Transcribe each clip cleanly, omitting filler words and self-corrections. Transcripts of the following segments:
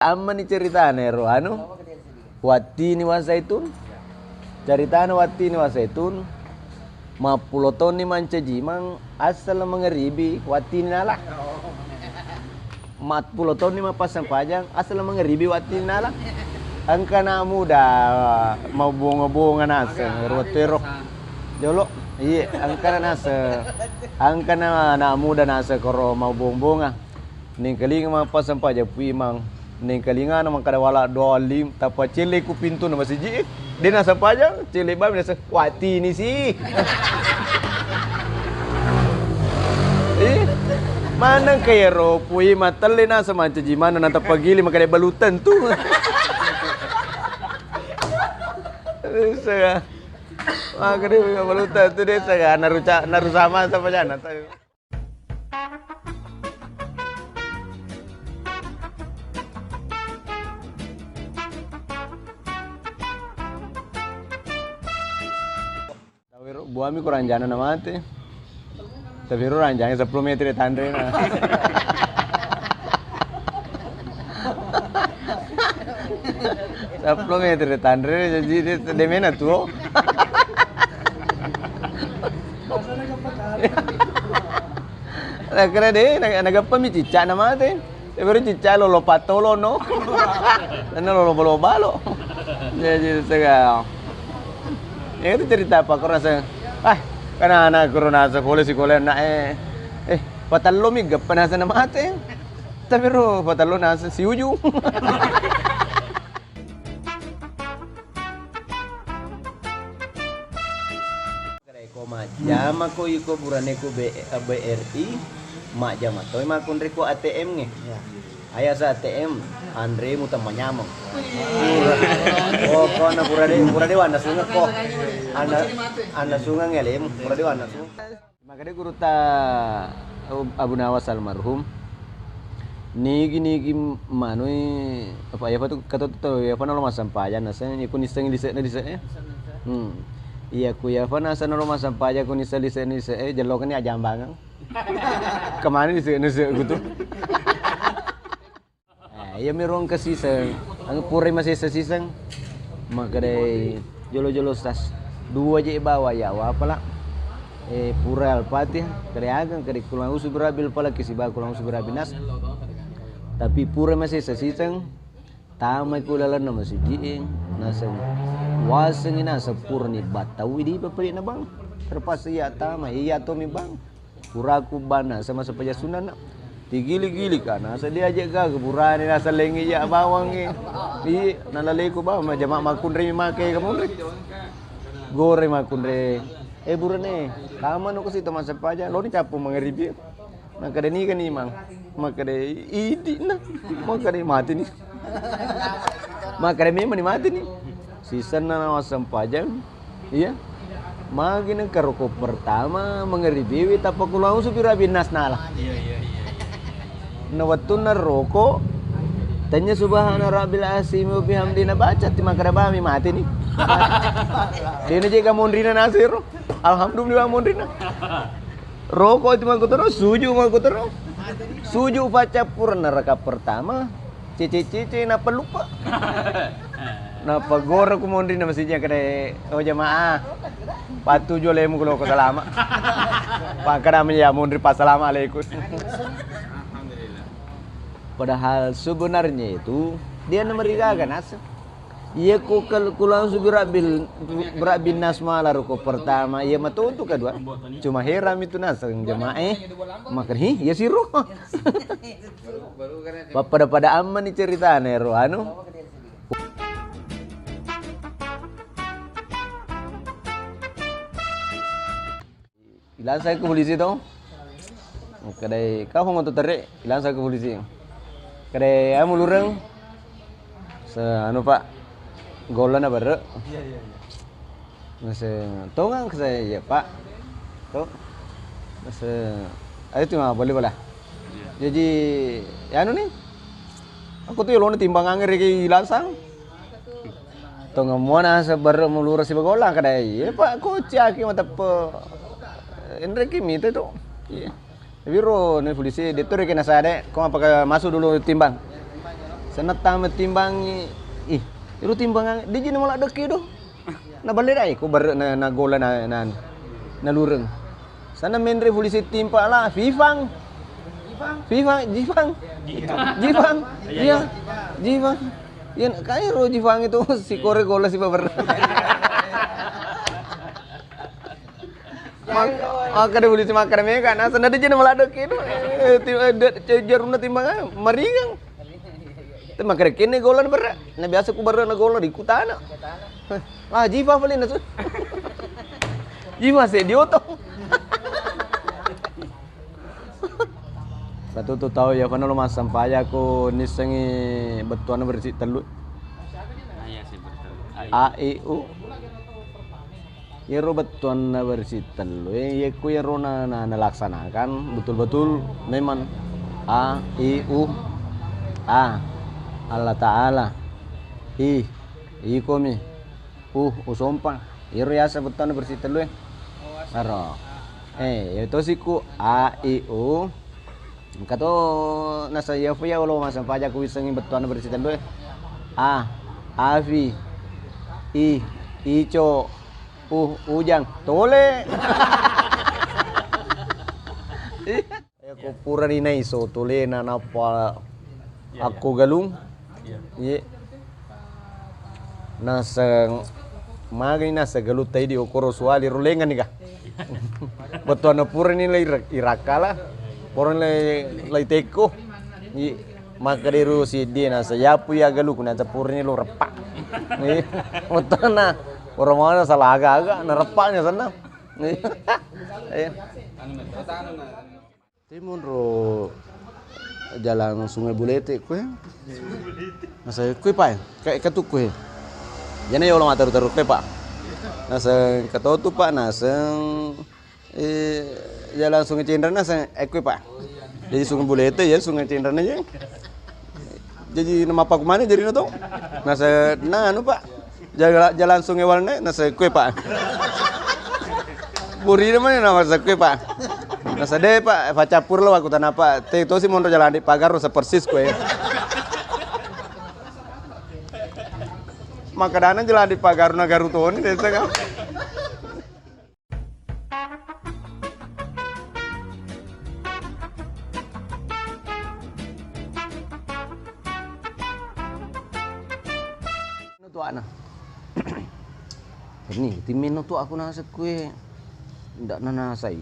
Amma ni ceritane ro wati ni wasaitun. Ceritane wati ni wasaitun. Mapulotoni mancajimang asal mengeribi wati ni nala. Matpulotoni mapasang pajang asal mengeribi wati ni nala. Angka na muda mau bunga-bunga nasa rotero. Jolo. Iya, angka na muda nasa koro mau bunga. Ning kalinga mapasang pajang puimang. Ning kalinga naman kada wala dolim tapa cele ku pintu na masiji dia nasa pajang cele ba nasa wati ni si mana kaya ro pui matale na sa mancaji mana nata pagili makade balutan tu saya makade balutan tu dia saya narusama sa pajana tayo. Buami ko ranjana na mate. Tapi ro ranjangnya 10 meter tandre na. Sepuluh meter tandre jadi demena tuh. Kira deh, nagapa mi cica na mate. Tapi cica lo patolo no. Ano lo balo. Jadi saya. Ya itu cerita apa kau rasa? Karena anak corona sekolah na patalo mi gapanasa na mate. Tapi ro patalo nasa siuju. Ko majama ko iko burane ko BRI majama toy makun reko ATM nge. Ayah sa ATM Andre mo tamanyamang. Oh, ko na burade wana sunga ko. Ana sunga ngelem, burade wana sunga. Makade guru ta Abu Nawas almarhum. Nigi manoi apa ya patu kata to ya pana rumah sampajan nasa ni kun iseng lise ya. Iya ku ya pana sana rumah sampajan kun iseng lise jelokan ni ajambangang. Kemana lise gitu. Ya merong kasisang ang pure masih sesisang makade jolo stas dua je bawa ya wa pala pura alpati kade agang kade kulang usu berabil pala kisi ba kulang usu berabil nas tapi pure masih sesisang tamai kulalan na masih diing nasang wasang ina sa purni batawi di papri na bang terpas iya tamai iya to mi bang puraku bana sama sepaja sunan Tigili-gili ka nasa dia aja ga keburane nasa lengi ya bawang di nalalay ko ba majama makunre make kamun gore makunre burane tama no kasi tama sa paja lo ni capo mangeribi nakadeni kan imang makade idi na makade mati ni makade memang mati ni season na wasam paja iya magina karoko pertama mangeribi tapakulang supira binas nala iya nawatun na roko tanya subhana rabbil azim wa bihamdina baca ti makada bami mati ni dene je ka mondrina nasir alhamdulillah mondrina roko ti makutero suju baca purna raka pertama cici na pelupa na pagora ku mondrina masihnya kade jamaah patujo lemu kulo ko salama pakada ya mondri assalamualaikum. Padahal sebenarnya itu dia nemerigakan asa. Ia ko kulang berabil nas malar ko pertama ia matu untuk kedua. Cuma heram itu nas jemaah makan ya siru. Pada aman ni ceritane ro Ilan saya ke polisi tu. Kadai kau ngotot tarik ilan saya ke polisi. Kade amu lurang anu Pak golan apa re? Iya. Masa tongang saya ya Pak. Tuh. Masa itu mah boleh. Jadi ya anu nih. Aku tuh lo timbang angger ki lasang. Tongang mana sabar mulur si bagolang kadai. Ya Pak ko ciaki mata pe Enrique mite tuh. Iya. Biro nih polisi itu rek nasa ada, kau apakah masuk dulu timbang? senetang timbangi ih itu timbangan di jini malah deki do na balik ai ko bar na gola na lureng sana main revolusi timpa lah Jifang iya Jifang iya kayak Jifang itu si kore gola si babar maka revolusi makan mereka nah sana di jini malah deki do jarumna timbangan maringang tapi makanya kini golan berat. Nah biasa ku berat na golan di kutana. Ah jiwa paling nasu. Jiwa se dioto. Satu tu tahu ya kana lo mas sampai aku nisengi betuan bersih telu. Iya sih betul. A I U. Yero betuan bersih telu. Ya ku yero na laksanakan betul-betul memang A I U A Allah Ta'ala komi usompa iro yasa beton bersih telu aro itu siku A I U kato nasa yafu ya ulo masang pajak kuisengi beton bersih telu A Avi Ico Ujang tole aku pura ina iso tole na napa aku galung iya nasa magani nasa galut tadi okoro suali rulengan nih kah betul na pura ni lai irakala pura lai teko iya maka deru si dia nasa yapu ya galu kuna pura ni lo repak iya betul na orang mana salah agak na repaknya sana iya timun ro jalan Sungai Bulete kue nasa kue pa kayak ketuk kue jana yo lama taru kue pak nasa katotu pak nasa jalan Sungai Cendana nasa kue pak jadi Sungai Bulete ya Sungai Cendana aja jadi nama pak mana jadi nato nasa anu pak jalan Sungai Walne nasa kue pak buri mana nama nasa kue pak nasa deh pak facapur lo aku tanah pak itu sih mau jalan di pagar rusa persis kue makanan jalan di pagar Nagaruto ini desa kan itu anak ini timin tuh aku nasa kue ndak nanasai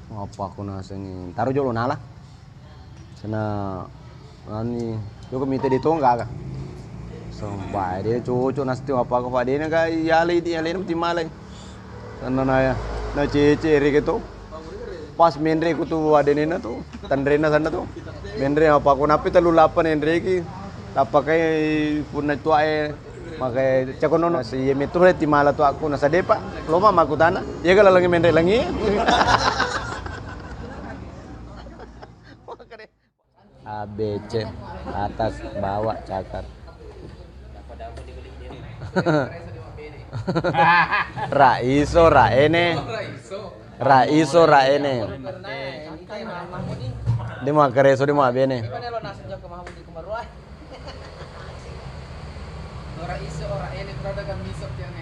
apa aku nasa ni taruh jolo nala sana ani yo kami tadi tongga ka sampai dia cucu nasti apa ka pade na ka yali nam timalay sana na ya na cece ri gitu pas menre ku tu ade na tu tandre na sana tu menre apa aku napi telu lapan enre ki apa kay punna tu ay makai cakono si metu timala tu aku nasa depa loma makutana ya kalau lagi menre lagi ABC atas bawah cakar Raiso raene di mau kereso di mau bene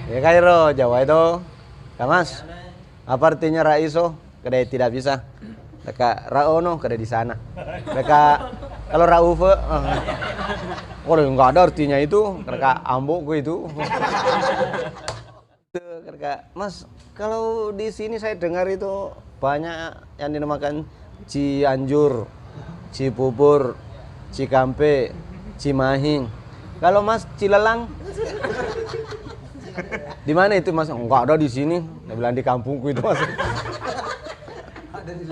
ya kairo Jawa itu kamas apa artinya Raiso kedai tidak bisa mereka Raono kada di sana. Mereka kalau Raufe kalau nggak ada artinya itu mereka ambok gue itu. Mereka Mas kalau di sini saya dengar itu banyak yang dinamakan Cianjur, Cibubur, Cikampe, Cimahing. Kalau Mas Cilelang di mana itu Mas? Enggak ada di sini. Dia bilang di kampungku itu Mas. Ada di